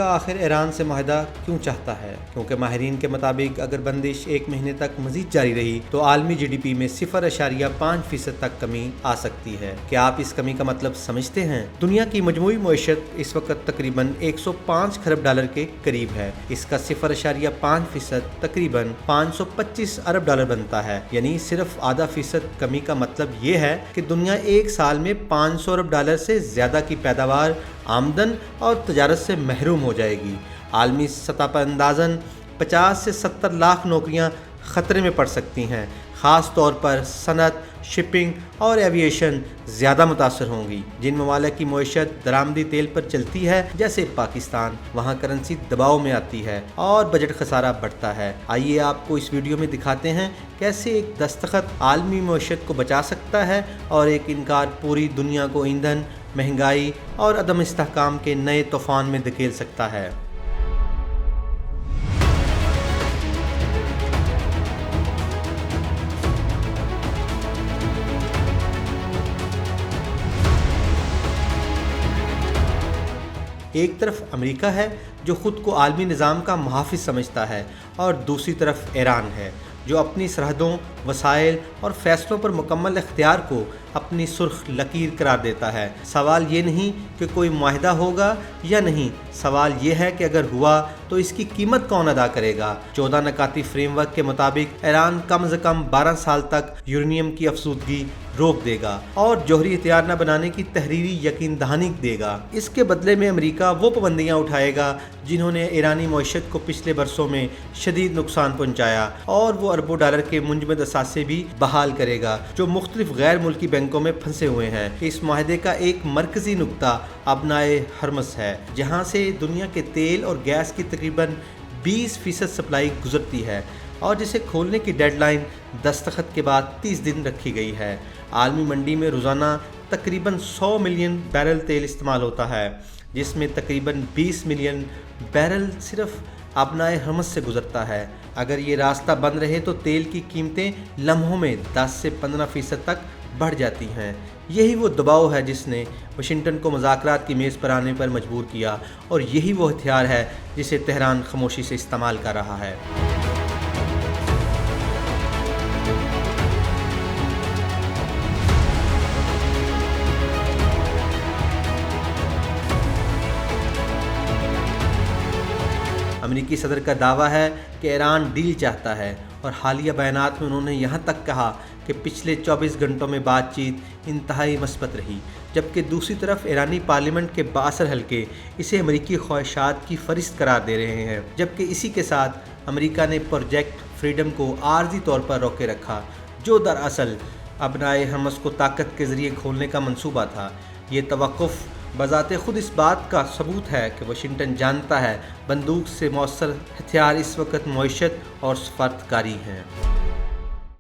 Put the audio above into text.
امریکہ آخر ایران سے معاہدہ کیوں چاہتا ہے؟ کیونکہ ماہرین کے مطابق اگر بندش 1 مہینے تک مزید جاری رہی تو عالمی جی ڈی پی میں 0.5% تک کمی آ سکتی ہے۔ کیا آپ اس کمی کا مطلب سمجھتے ہیں؟ دنیا کی مجموعی معیشت اس وقت تقریباً 105 کھرب ڈالر کے قریب ہے۔ اس کا 0.5% تقریباً 525 ارب ڈالر بنتا ہے، یعنی صرف آدھا فیصد کمی کا مطلب یہ ہے کہ دنیا ایک سال میں 500 ارب ڈالر سے زیادہ کی پیداوار، آمدن اور تجارت سے محروم ہو جائے گی۔ عالمی سطح پر اندازاً 50 سے 70 لاکھ نوکریاں خطرے میں پڑ سکتی ہیں۔ خاص طور پر صنعت، شپنگ اور ایویشن زیادہ متاثر ہوں گی۔ جن ممالک کی معیشت درآمدی تیل پر چلتی ہے جیسے پاکستان، وہاں کرنسی دباؤ میں آتی ہے اور بجٹ خسارہ بڑھتا ہے۔ آئیے آپ کو اس ویڈیو میں دکھاتے ہیں کیسے ایک دستخط عالمی معیشت کو بچا سکتا ہے اور ایک انکار پوری دنیا کو ایندھن، مہنگائی اور عدم استحکام کے نئے طوفان میں دھکیل سکتا ہے۔ ایک طرف امریکہ ہے جو خود کو عالمی نظام کا محافظ سمجھتا ہے، اور دوسری طرف ایران ہے جو اپنی سرحدوں، وسائل اور فیصلوں پر مکمل اختیار کو اپنی سرخ لکیر قرار دیتا ہے۔ سوال یہ نہیں کہ کوئی معاہدہ ہوگا یا نہیں، سوال یہ ہے کہ اگر ہوا تو اس کی قیمت کون ادا کرے گا۔ 14 نکاتی فریم ورک کے مطابق ایران کم از کم 12 سال تک یورینیم کی افزودگی روک دے گا اور جوہری ہتھیار نہ بنانے کی تحریری یقین دہانی دے گا۔ اس کے بدلے میں امریکہ وہ پابندیاں اٹھائے گا جنہوں نے ایرانی معیشت کو پچھلے برسوں میں شدید نقصان پہنچایا، اور وہ اربوں ڈالر کے منجمد اثاثے بھی بحال کرے گا جو مختلف غیر ملکی بینکوں میں پھنسے ہوئے ہیں۔ اس معاہدے کا ایک مرکزی نقطہ ابنائے ہرمز ہے، جہاں سے دنیا کے تیل اور گیس کی تقریباً 20% سپلائی گزرتی ہے، اور جسے کھولنے کی ڈیڈ لائن دستخط کے بعد 30 دن رکھی گئی ہے۔ عالمی منڈی میں روزانہ تقریباً 100 ملین بیرل تیل استعمال ہوتا ہے، جس میں تقریباً 20 ملین بیرل صرف ابنائے ہرمز سے گزرتا ہے۔ اگر یہ راستہ بند رہے تو تیل کی قیمتیں لمحوں میں 10 سے 15% تک بڑھ جاتی ہیں۔ یہی وہ دباؤ ہے جس نے واشنگٹن کو مذاکرات کی میز پر آنے پر مجبور کیا، اور یہی وہ ہتھیار ہے جسے تہران خاموشی سے استعمال کر رہا ہے۔ امریکی صدر کا دعویٰ ہے کہ ایران ڈیل چاہتا ہے، اور حالیہ بیانات میں انہوں نے یہاں تک کہا کہ پچھلے 24 گھنٹوں میں بات چیت انتہائی مثبت رہی، جبکہ دوسری طرف ایرانی پارلیمنٹ کے بااثر حلقے اسے امریکی خواہشات کی فہرست قرار دے رہے ہیں، جبکہ اسی کے ساتھ امریکہ نے پروجیکٹ فریڈم کو عارضی طور پر روکے رکھا، جو دراصل ابنائے ہرمز کو طاقت کے ذریعے کھولنے کا منصوبہ تھا۔ یہ توقف بذات خود اس بات کا ثبوت ہے کہ واشنگٹن جانتا ہے بندوق سے مؤثر ہتھیار اس وقت معیشت اور سفارتکاری ہیں۔